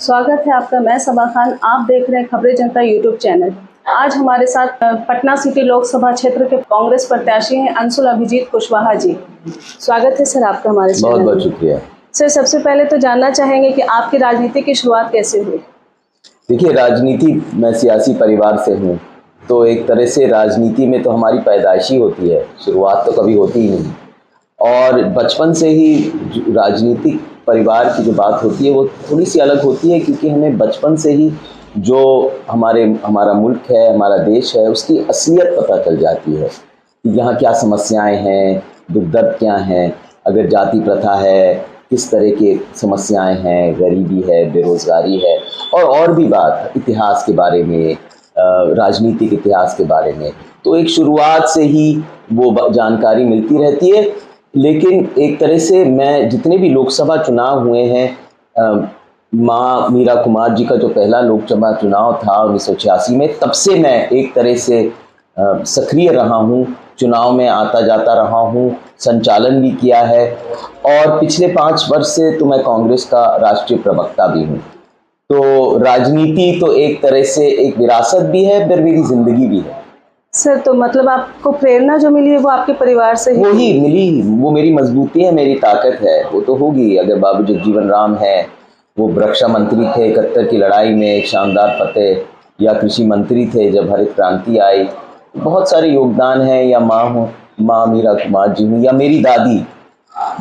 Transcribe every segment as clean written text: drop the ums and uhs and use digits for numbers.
स्वागत है आपका। मैं सबा खान, आप देख रहे हैं खबरें जनता यूट्यूब चैनल। आज हमारे साथ पटना सिटी लोकसभा क्षेत्र के कांग्रेस प्रत्याशी हैं अंशुल अभिजीत कुशवाहा जी। स्वागत है सर आपका हमारे चैनल। बहुत बहुत शुक्रिया सर, सबसे पहले तो जानना चाहेंगे कि आपकी राजनीति की शुरुआत कैसे हुई? देखिए, राजनीति, मैं सियासी परिवार से हूँ, तो एक तरह से राजनीति में तो हमारी पैदाइश ही होती है, शुरुआत तो कभी होती ही नहीं। और बचपन से ही राजनीतिक परिवार की जो बात होती है वो थोड़ी सी अलग होती है, क्योंकि हमें बचपन से ही जो हमारा मुल्क है, हमारा देश है, उसकी असलियत पता चल जाती है कि यहाँ क्या समस्याएं हैं, दुख दर्द क्या हैं, अगर जाति प्रथा है, किस तरह की समस्याएं हैं, गरीबी है, बेरोज़गारी है, और भी बात इतिहास के बारे में, राजनीतिक इतिहास के बारे में। तो एक शुरुआत से ही वो जानकारी मिलती रहती है। लेकिन एक तरह से मैं जितने भी लोकसभा चुनाव हुए हैं, माँ मीरा कुमार जी का जो पहला लोकसभा चुनाव था 1986 में, तब से मैं एक तरह से सक्रिय रहा हूँ, चुनाव में आता जाता रहा हूँ, संचालन भी किया है, और पिछले 5 वर्ष से तो मैं कांग्रेस का राष्ट्रीय प्रवक्ता भी हूँ। तो राजनीति तो एक तरह से एक विरासत भी है, फिर मेरी जिंदगी भी है। सर, तो मतलब आपको प्रेरणा जो मिली है वो आपके परिवार से ही? वो ही मिली, वो मेरी मजबूती है, मेरी ताकत है, वो तो होगी। अगर बाबू जगजीवन राम है, वो रक्षा मंत्री थे 71 की लड़ाई में, एक शानदार फतेह, या कृषि मंत्री थे जब हरित क्रांति आई, बहुत सारे योगदान हैं। या माँ मीरा कुमार जी हुई, या मेरी दादी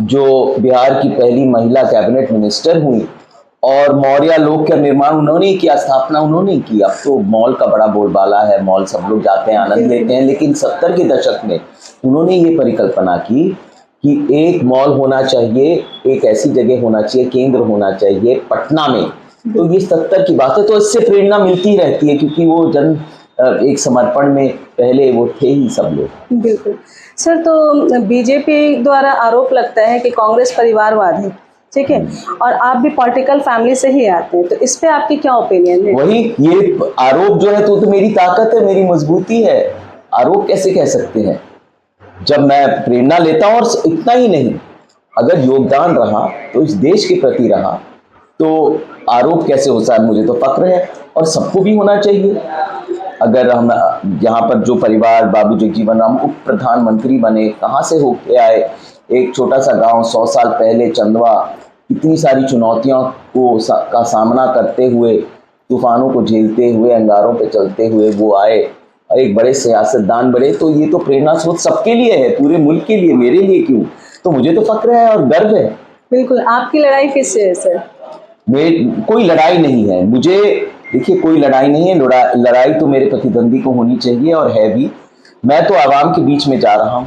जो बिहार की पहली महिला कैबिनेट मिनिस्टर हुई, और मौर्य लोक का निर्माण उन्होंने ही किया, स्थापना उन्होंने ही की। अब तो मॉल का बड़ा बोलबाला है, मॉल सब लोग जाते हैं, आनंद लेते हैं, लेकिन 70 के दशक में उन्होंने ये परिकल्पना की कि एक मॉल होना चाहिए, एक ऐसी जगह होना चाहिए, केंद्र होना चाहिए पटना में। तो ये 70 की बात है, तो इससे प्रेरणा मिलती रहती है, क्योंकि वो एक समर्पण में पहले वो थे ही सब लोग। बिल्कुल सर, तो बीजेपी द्वारा आरोप लगता है कि कांग्रेस परिवारवाद है, ठीक है, और आप भी पॉलिटिकल फैमिली से ही आते हैं, तो इस पे आपकी क्या ओपिनियन है? वही, ये आरोप जो है तो मेरी ताकत है, मेरी मजबूती है। आरोप कैसे कह सकते हैं जब मैं प्रेरणा लेता हूं? और इतना ही नहीं, अगर योगदान रहा तो इस देश के प्रति रहा, तो आरोप कैसे हो सकता है? मुझे तो फक्र है, और सबको भी होना चाहिए। अगर हम यहाँ पर जो परिवार, बाबू जगजीवन राम उप प्रधानमंत्री बने, कहाँ से होके आए, एक छोटा सा गांव 100 साल पहले चंदवा, इतनी सारी चुनौतियों का सामना करते हुए, तूफानों को झेलते हुए, अंगारों पे चलते हुए वो आए, एक बड़े सियासतदान बने। तो ये तो प्रेरणा स्रोत सबके लिए है, पूरे मुल्क के लिए, मेरे लिए क्यों? तो मुझे तो फक्र है और गर्व है। बिल्कुल। आपकी लड़ाई किससे है सर? कोई लड़ाई नहीं है मुझे, देखिए कोई लड़ाई नहीं है। लड़ाई तो मेरे प्रतिद्वंदी को होनी चाहिए, और है भी। मैं तो आवाम के बीच में जा रहा हूँ,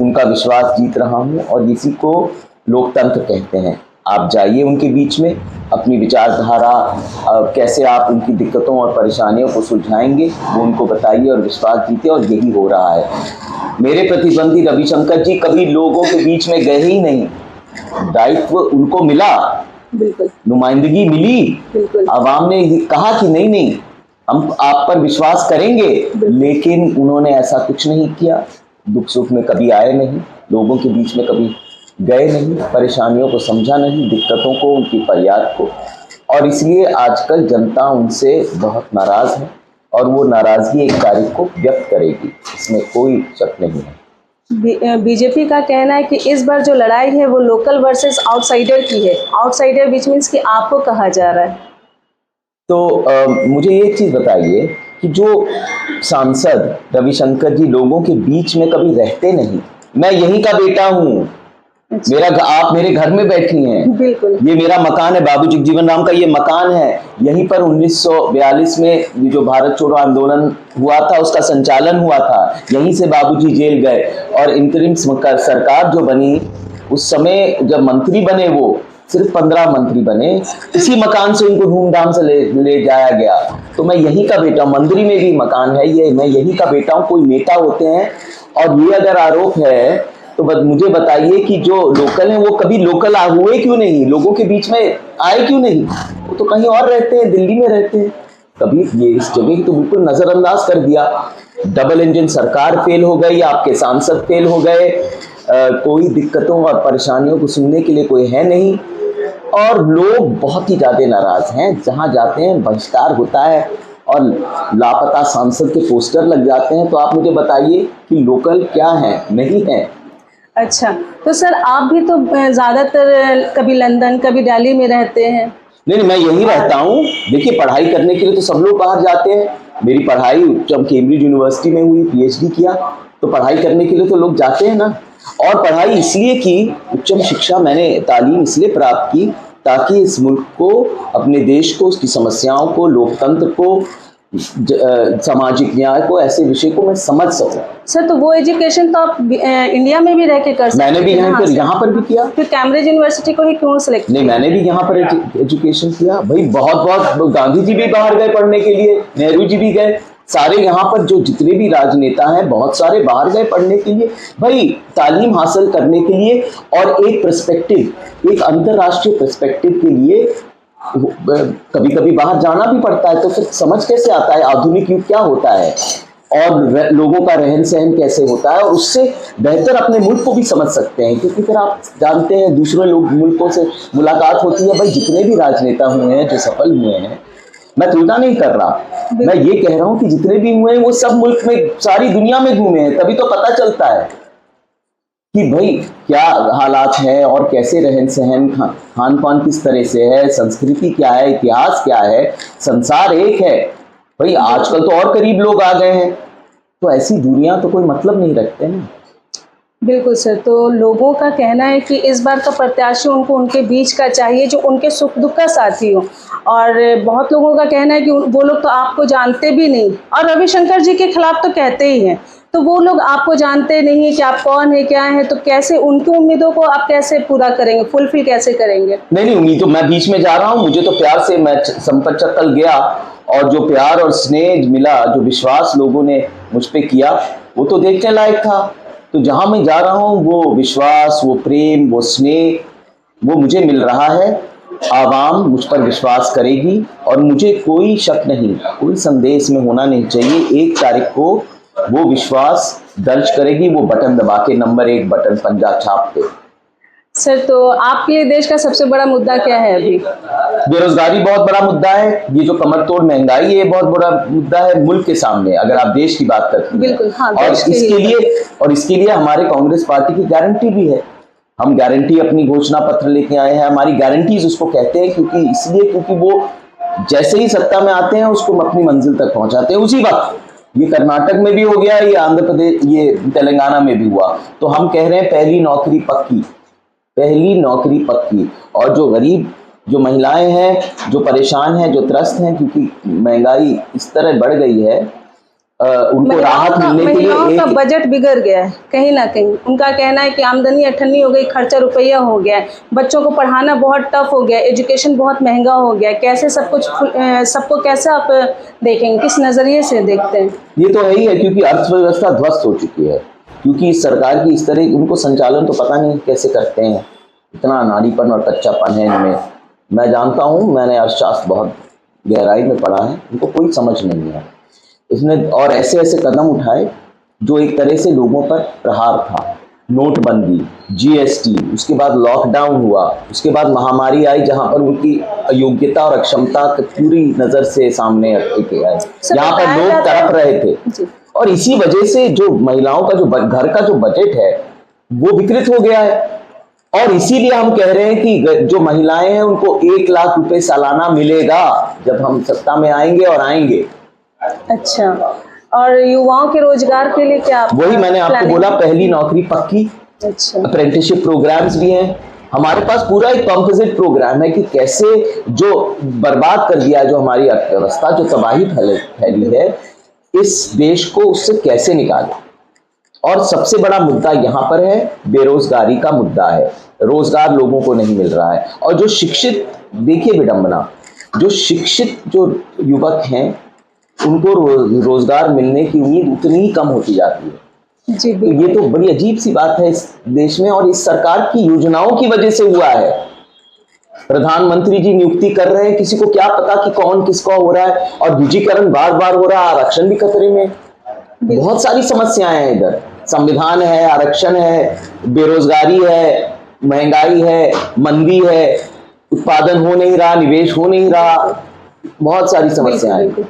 उनका विश्वास जीत रहा हूँ, और इसी को लोकतंत्र कहते हैं। आप जाइए उनके बीच में, अपनी विचारधारा, कैसे आप उनकी दिक्कतों और परेशानियों को सुलझाएंगे, वो उनको बताइए और विश्वास जीते, और यही हो रहा है। मेरे प्रतिद्वंदी रविशंकर जी कभी लोगों के बीच में गए ही नहीं, दायित्व उनको मिला, बिल्कुल, नुमाइंदगी मिली, आवाम ने कहा कि नहीं हम आप पर विश्वास करेंगे, लेकिन उन्होंने ऐसा कुछ नहीं किया। दुख सुख में कभी आए नहीं, लोगों के बीच में कभी गए नहीं, परेशानियों को समझा नहीं, दिक्कतों को, उनकी फरियाद को, और इसलिए आजकल जनता उनसे बहुत नाराज है, और वो नाराजगी 1 तारीख को व्यक्त करेगी, इसमें कोई शक नहीं है। बीजेपी का कहना है कि इस बार जो लड़ाई है वो लोकल वर्सेस आउटसाइडर की है। आउटसाइडर विच मीन्स कि आपको कहा जा रहा है। तो मुझे ये चीज़ बताइए कि जो सांसद रविशंकर जी लोगों के बीच में कभी रहते नहीं, मैं यहीं का बेटा हूँ। अच्छा। आप मेरे घर में बैठी हैं। बिल्कुल। ये मेरा मकान है, बाबू जगजीवन राम का ये मकान है। यहीं पर 1942 में जो भारत छोड़ो आंदोलन हुआ था, उसका संचालन हुआ था। यहीं से बाबूजी जेल गए, और इंतरिम सरकार जो बनी, उस समय जब मंत्री बने, वो सिर्फ 15 मंत्री बने, इसी मकान से उनको धूमधाम से ले जाया गया। तो मैं यहीं का बेटा हूँ, मंदिरी में भी मकान है ये, मैं यहीं का बेटा हूँ। कोई नेता होते हैं, और ये अगर आरोप है तो मुझे बताइए कि जो लोकल हैं वो कभी लोकल हुए क्यों नहीं, लोगों के बीच में आए क्यों नहीं? वो तो कहीं और रहते हैं, दिल्ली में रहते हैं। कभी ये इस जगह तो बिल्कुल नजरअंदाज कर दिया। डबल इंजन सरकार फेल हो गई, आपके सांसद फेल हो गए, कोई दिक्कतों और परेशानियों को सुनने के लिए कोई है नहीं। और लोग बहुत ही ज्यादा नाराज हैं। जहां जाते हैं बहिष्कार होता है और लापता सांसद के पोस्टर लग जाते हैं। तो आप मुझे बताइए कि लोकल क्या है, नहीं है। अच्छा, तो सर आप भी तो ज़्यादातर कभी लंदन कभी दिल्ली में रहते हैं। नहीं, मैं यही रहता हूँ। देखिए, पढ़ाई करने के लिए तो सब लोग बाहर जाते हैं। मेरी पढ़ाई जब कैम्ब्रिज यूनिवर्सिटी में हुई, पीएचडी किया, तो पढ़ाई करने के लिए तो लोग जाते हैं ना। और पढ़ाई इसलिए की, उच्चम शिक्षा मैंने तालीम इसलिए प्राप्त की ताकि इस मुल्क को, अपने देश को, उसकी समस्याओं को, लोकतंत्र को, सामाजिक न्याय को, ऐसे विषय को मैं समझ सकूं। सर तो वो एजुकेशन तो आप इंडिया में भी रह के कर सकते हैं। मैंने भी यहाँ पर भी किया। फिर कैम्ब्रिज यूनिवर्सिटी को ही क्यों सिलेक्ट? नहीं, मैंने भी यहाँ पर एजुकेशन किया भाई। बहुत गांधी जी भी बाहर गए पढ़ने के लिए, नेहरू जी भी गए, सारे यहाँ पर जो जितने भी राजनेता हैं बहुत सारे बाहर गए पढ़ने के लिए भाई, तालीम हासिल करने के लिए। और एक पर्सपेक्टिव, एक अंतरराष्ट्रीय पर्सपेक्टिव के लिए कभी कभी बाहर जाना भी पड़ता है। तो फिर समझ कैसे आता है आधुनिक युग क्या होता है और लोगों का रहन सहन कैसे होता है, और उससे बेहतर अपने मुल्क को भी समझ सकते हैं। क्योंकि फिर आप जानते हैं दूसरे लोग मुल्कों से मुलाकात होती है भाई। जितने भी राजनेता हुए हैं जो सफल हुए हैं, मैं तुलना नहीं कर रहा, मैं ये कह रहा हूं कि जितने भी हुए हैं वो सब मुल्क में, सारी दुनिया में घूमे हैं। तभी तो पता चलता है कि भाई क्या हालात है और कैसे रहन सहन, खान पान किस तरह से है, संस्कृति क्या है, इतिहास क्या है। संसार एक है भाई। आजकल तो और करीब लोग आ गए हैं, तो ऐसी दुनिया तो कोई मतलब नहीं रखते ना। बिल्कुल सर, तो लोगों का कहना है कि इस बार का प्रत्याशी उनको उनके बीच का चाहिए जो उनके सुख दुख का साथी हो। और बहुत लोगों का कहना है कि वो लोग तो आपको जानते भी नहीं, और रविशंकर जी के खिलाफ तो कहते ही हैं। तो वो लोग आपको जानते नहीं कि आप कौन है क्या है, तो कैसे उनकी उम्मीदों को आप कैसे पूरा करेंगे, फुलफिल कैसे करेंगे? नहीं, उम्मीद तो मैं बीच में जा रहा हूँ। मुझे तो प्यार से, मैं संपत चक्कल गया और जो प्यार और स्नेह मिला, जो विश्वास लोगों ने मुझ पे किया, वो तो देखने लायक था। तो जहां मैं जा रहा हूं वो विश्वास, वो प्रेम, वो स्नेह, वो मुझे मिल रहा है। आवाम मुझ पर विश्वास करेगी और मुझे कोई शक नहीं, कोई संदेह इसमें होना नहीं चाहिए। 1 तारीख को वो विश्वास दर्ज करेगी। वो बटन दबा के, नंबर 1 बटन, पंजा छाप के। सर तो आपके लिए देश का सबसे बड़ा मुद्दा क्या है अभी? बेरोजगारी बहुत बड़ा मुद्दा है। ये जो कमर तोड़ महंगाई है, ये बहुत बड़ा मुद्दा है मुल्क के सामने, अगर आप देश की बात करते हैं। बिल्कुल, हाँ, और इसके लिए हमारे कांग्रेस पार्टी की गारंटी भी है। हम गारंटी, अपनी घोषणा पत्र लेके आए हैं। हमारी गारंटीज उसको कहते हैं, क्योंकि वो जैसे ही सत्ता में आते हैं उसको अपनी मंजिल तक पहुंचाते हैं उसी वक्त। ये कर्नाटक में भी हो गया, ये आंध्र प्रदेश, ये तेलंगाना में भी हुआ। तो हम कह रहे हैं पहली नौकरी पक्की, पहली नौकरी पक्की। और जो गरीब, जो महिलाएं हैं, जो परेशान हैं, जो त्रस्त हैं, क्योंकि महंगाई इस तरह बढ़ गई है, उनको राहत मिलने के लिए महिलाओं का बजट बिगड़ गया है कहीं ना कहीं। उनका कहना है कि आमदनी अठन्नी हो गई, खर्चा रुपया हो गया है, बच्चों को पढ़ाना बहुत टफ हो गया, एजुकेशन बहुत महंगा हो गया। कैसे सब कुछ, सबको कैसे आप देखेंगे, किस नजरिए से देखते हैं? ये तो यही है, क्योंकि अर्थव्यवस्था ध्वस्त हो चुकी है। क्योंकि सरकार की इस तरह, उनको संचालन तो पता नहीं कैसे करते हैं। इतना नारीपन और कच्चापन है इनमें। मैं जानता हूँ, मैंने अर्थशास्त्र बहुत गहराई में पढ़ा है, उनको कोई समझ नहीं है इसने। और ऐसे ऐसे कदम उठाए जो एक तरह से लोगों पर प्रहार था। नोटबंदी, जीएसटी, उसके बाद लॉकडाउन हुआ, उसके बाद महामारी आई, जहां पर उनकी अयोग्यता और अक्षमता पूरी नजर से सामने आए। यहाँ पर लोग तड़प रहे थे। और इसी वजह से जो महिलाओं का, जो घर का जो बजट है, वो विकृत हो गया है। और इसीलिए हम कह रहे हैं कि जो महिलाएं हैं उनको 1 लाख रुपए सालाना मिलेगा जब हम सत्ता में आएंगे और आएंगे। अच्छा, और युवाओं के रोजगार के लिए क्या? वही मैंने आपको बोला, पहली नौकरी पक्की। अच्छा, अप्रेंटिसशिप प्रोग्राम्स भी हैं हमारे पास। पूरा एक कॉम्पोजिट प्रोग्राम है कि कैसे जो बर्बाद कर दिया, जो हमारी अर्थव्यवस्था, जो तबाही फैली है, इस देश को उससे कैसे निकाले। और सबसे बड़ा मुद्दा यहाँ पर है, बेरोजगारी का मुद्दा है। रोजगार लोगों को नहीं मिल रहा है। और जो शिक्षित, देखिए विडंबना, जो शिक्षित जो युवक हैं उनको रोजगार मिलने की उम्मीद उतनी ही कम होती जाती है। जी, तो ये तो बड़ी अजीब सी बात है इस देश में, और इस सरकार की योजनाओं की वजह से हुआ है। प्रधानमंत्री जी नियुक्ति कर रहे हैं, किसी को क्या पता कि कौन किसका हो रहा है, और निजीकरण बार बार हो रहा है, आरक्षण भी खतरे में। बहुत सारी समस्याएं हैं इधर। संविधान है, आरक्षण है, बेरोजगारी है, महंगाई है, मंदी है। उत्पादन हो नहीं रहा, निवेश हो नहीं रहा, बहुत सारी समस्याएं हैं।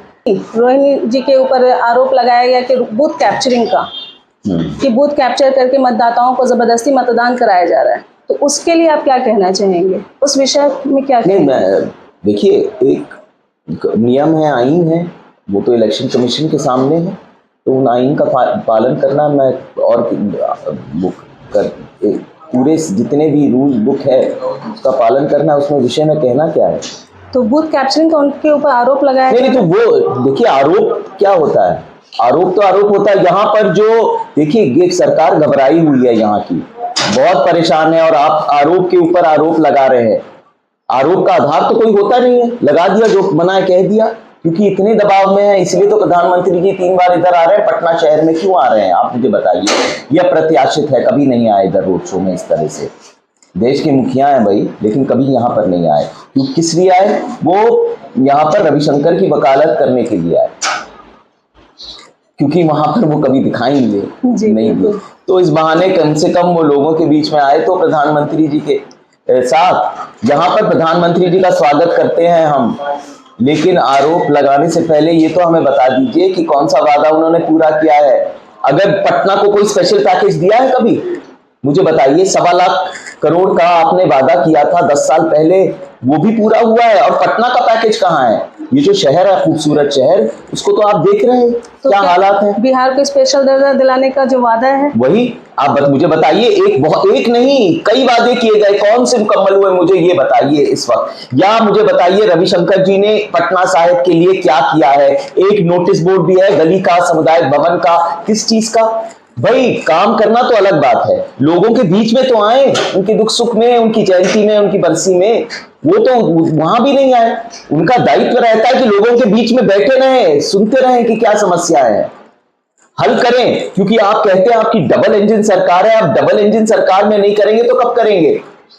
रोहिणी जी के ऊपर आरोप लगाया गया कि बूथ कैप्चरिंग का, कि बूथ कैप्चर करके मतदाताओं को जबरदस्ती मतदान कराया जा रहा है, तो उसके लिए आप क्या कहना चाहेंगे, उस विषय में क्या नहीं, कहेंगे? मैं देखिए, एक नियम है, आईन है, वो तो इलेक्शन कमीशन के सामने है, तो उन आईन का पालन करना, मैं और पूरे जितने भी रूल बुक है उसका पालन करना, उसमें विषय में कहना क्या है। तो बूथ कैप्चरिंग का उनके ऊपर आरोप लगाया नहीं, तो वो देखिए, आरोप क्या होता है, आरोप तो आरोप होता है। यहाँ पर जो देखिए, ये सरकार घबराई हुई है, यहाँ की बहुत परेशान है, और आप आरोप के ऊपर आरोप लगा रहे हैं। आरोप का आधार तो कोई होता नहीं है, लगा दिया, जो मना है कह दिया, क्योंकि इतने दबाव में है, इसलिए तो प्रधानमंत्री जी 3 बार इधर आ रहे हैं। पटना शहर में क्यों आ रहे हैं, आप मुझे बताइए। यह प्रत्याशित है, कभी नहीं आए इधर रोड शो में इस तरह से। देश के मुखिया हैं भाई, लेकिन कभी यहाँ पर नहीं आए। क्यों, किस लिए आए? वो यहाँ पर रविशंकर की वकालत करने के लिए आए, क्योंकि वहां पर वो कभी दिखाई नहीं दिए। तो इस बहाने कम से कम वो लोगों के बीच में आए, तो प्रधानमंत्री जी के साथ यहाँ पर प्रधानमंत्री जी का स्वागत करते हैं हम। लेकिन आरोप लगाने से पहले ये तो हमें बता दीजिए कि कौन सा वादा उन्होंने पूरा किया है। अगर पटना को कोई स्पेशल पैकेज दिया है कभी, मुझे बताइए। 1.25 लाख करोड़ का आपने वादा किया था 10 साल पहले, वो भी पूरा हुआ है, और पटना का पैकेज कहाँ है? ये जो शहर है, खूबसूरत शहर, उसको तो आप देख रहे हैं तो क्या हालात है। बिहार को स्पेशल दर्जा दिलाने का जो वादा है, वही आप मुझे बताइए। एक नहीं, कई वादे किए गए, कौन से मुकम्मल हुए, मुझे ये बताइए इस वक्त। या मुझे बताइए, रविशंकर जी ने पटना साहिब के लिए क्या किया है? एक नोटिस बोर्ड भी है, गली का, सामुदायिक भवन का, किस चीज का? भाई, काम करना तो अलग बात है, लोगों के बीच में तो आए, उनके दुख सुख में, उनकी जयंती में, उनकी बरसी में, वो तो वहां भी नहीं आए। उनका दायित्व रहता है कि लोगों के बीच में बैठे रहें, सुनते रहें कि क्या समस्या है, हल करें। क्योंकि आप कहते हैं आपकी डबल इंजन सरकार है, आप डबल इंजन सरकार में नहीं करेंगे तो कब करेंगे?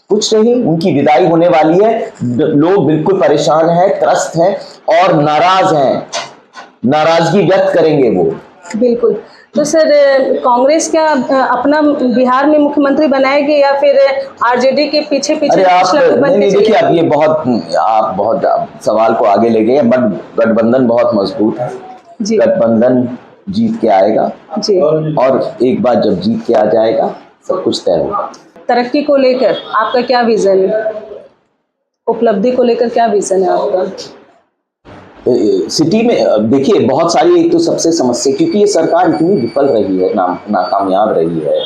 कुछ नहीं, उनकी विदाई होने वाली है। लोग बिल्कुल परेशान हैं, त्रस्त हैं और नाराज हैं, नाराजगी व्यक्त करेंगे वो। बिल्कुल। तो सर, कांग्रेस क्या अपना बिहार में मुख्यमंत्री बनाएगी, या फिर आरजेडी के पीछे अरे आप नहीं, देखिए, अब ये आप बहुत सवाल को आगे ले गए। बट गठबंधन बहुत मजबूत है, गठबंधन जीत के आएगा जी, और एक बार जब जीत के आ जाएगा सब कुछ तय होगा। तरक्की को लेकर आपका क्या विजन है, उपलब्धि को लेकर क्या विजन है आपका? सिटी में देखिए, बहुत सारी, एक तो सबसे समस्या, क्योंकि ये सरकार इतनी विफल रही है, नाकामयाब रही है,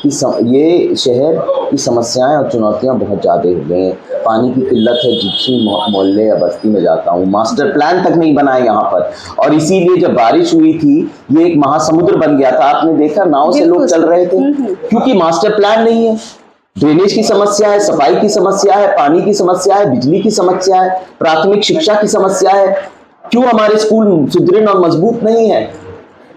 कि ये शहर की समस्याएं और चुनौतियां बहुत ज़्यादा हो गई हैं। पानी की किल्लत है, जितनी मोहल्ले या बस्ती में जाता हूँ, मास्टर प्लान तक नहीं बना है यहाँ पर, और इसीलिए जब बारिश हुई थी, ये एक महासमुद्र बन गया था। आपने देखा, नाव से लोग चल रहे थे, क्योंकि मास्टर प्लान नहीं है। ड्रेनेज की समस्या है, सफाई की समस्या है, पानी की समस्या है, बिजली की समस्या है, प्राथमिक शिक्षा की समस्या है। क्यों हमारे स्कूल सुदृढ़ और मजबूत नहीं है?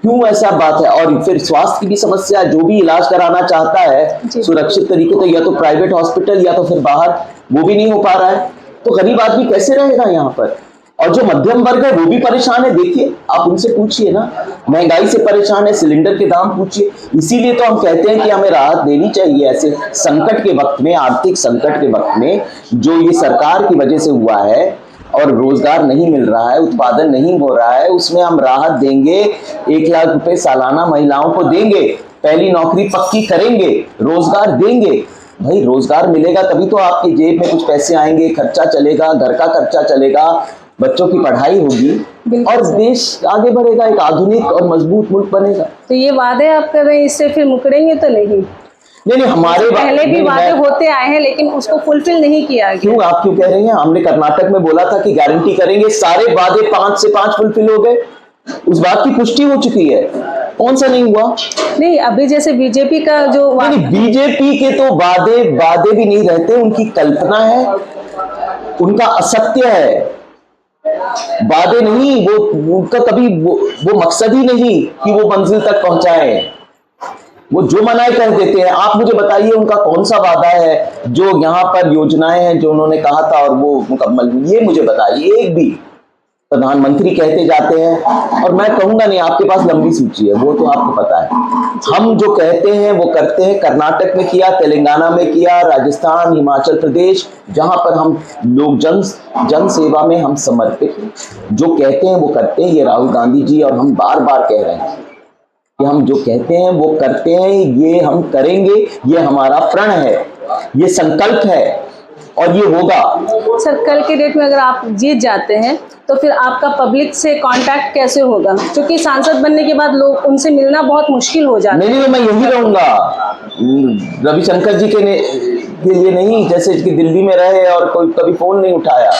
क्यों ऐसा बात है? और फिर स्वास्थ्य की भी समस्या है। जो भी इलाज कराना चाहता है सुरक्षित तरीके से, या तो प्राइवेट हॉस्पिटल या तो फिर बाहर, वो भी नहीं हो पा रहा है। तो गरीब आदमी कैसे रहेगा यहाँ पर? और जो मध्यम वर्ग है वो भी परेशान है। देखिए, आप उनसे पूछिए ना, महंगाई से परेशान है, सिलेंडर के दाम पूछिए। इसीलिए तो हम कहते हैं कि हमें राहत देनी चाहिए ऐसे संकट के वक्त में, आर्थिक संकट के वक्त में, जो ये सरकार की वजह से हुआ है और रोजगार नहीं मिल रहा है, उत्पादन नहीं हो रहा है, उसमें हम राहत देंगे। 1 लाख रुपए सालाना महिलाओं को देंगे, पहली नौकरी पक्की करेंगे, रोजगार देंगे। भाई, रोजगार मिलेगा तभी तो आपकी जेब में कुछ पैसे आएंगे, खर्चा चलेगा, घर का खर्चा चलेगा, बच्चों की पढ़ाई होगी और देश आगे बढ़ेगा, एक आधुनिक और मजबूत मुल्क बनेगा। तो ये वादे आप कर रहे हैं, इससे फिर मुकरेंगे तो नहीं? नहीं, हमारे पहले भी वादे होते आए हैं, लेकिन उसको फुलफिल नहीं किया गया। क्यों, आप क्यों कह रही हैं? हमने कर्नाटक में बोला था कि गारंटी करेंगे, सारे वादे 5 से 5 फुलफिल हो गए, उस बात की पुष्टि हो चुकी है। कौन सा नहीं हुआ? नहीं, अभी जैसे बीजेपी का जो बीजेपी के तो वादे भी नहीं रहते, उनकी कल्पना है, उनका असत्य है, वादे नहीं, वो उनका कभी वो मकसद ही नहीं कि वो मंजिल तक पहुंचाए, वो जो मनाए कर देते हैं। आप मुझे बताइए, उनका कौन सा वादा है जो यहाँ पर योजनाएं हैं जो उन्होंने कहा था और वो मुकम्मल हुई? ये मुझे बताइए, एक भी प्रधानमंत्री कहते जाते हैं, और मैं कहूंगा नहीं, आपके पास लंबी सूची है, वो तो आपको पता है। हम जो कहते हैं वो करते हैं। कर्नाटक में किया, तेलंगाना में किया, राजस्थान, हिमाचल प्रदेश, जहां पर हम लोग जन सेवा में हम समर्पित, जो कहते हैं वो करते हैं। ये राहुल गांधी जी और हम बार बार कह रहे हैं कि हम जो कहते हैं वो करते हैं, ये हम करेंगे, ये हमारा प्रण है, ये संकल्प है और ये होगा। सर, कल के डेट में अगर आप जीत जाते हैं तो फिर आपका पब्लिक से कांटेक्ट कैसे होगा? क्योंकि सांसद बनने के बाद लोग उनसे मिलना बहुत मुश्किल हो जाता है। नहीं, मैं यही रहूंगा रविशंकर जी के लिए नहीं, जैसे कि दिल्ली में रहे और कोई कभी फोन नहीं उठाया।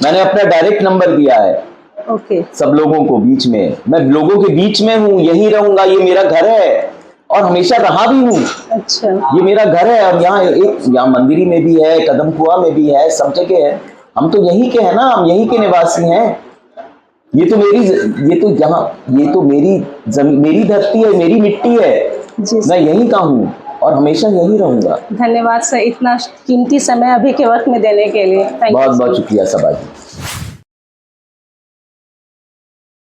मैंने अपना डायरेक्ट नंबर दिया है ओके। सब लोगों को, बीच में मैं लोगों के बीच में हूँ, यही रहूंगा। ये मेरा घर है और हमेशा रहा भी हूँ। अच्छा, ये मेरा घर है और यहाँ मंदिरी में भी है, कदमकुआ में भी है, सब जगह है। हम तो यहीं के हैं ना, हम यहीं के निवासी हैं। ये तो मेरी जमीन, मेरी धरती है, मेरी मिट्टी है। मैं यहीं का हूँ और हमेशा यहीं रहूंगा। धन्यवाद सर, इतना कीमती समय अभी के वक्त में देने के लिए। बहुत बहुत शुक्रिया सभा जी।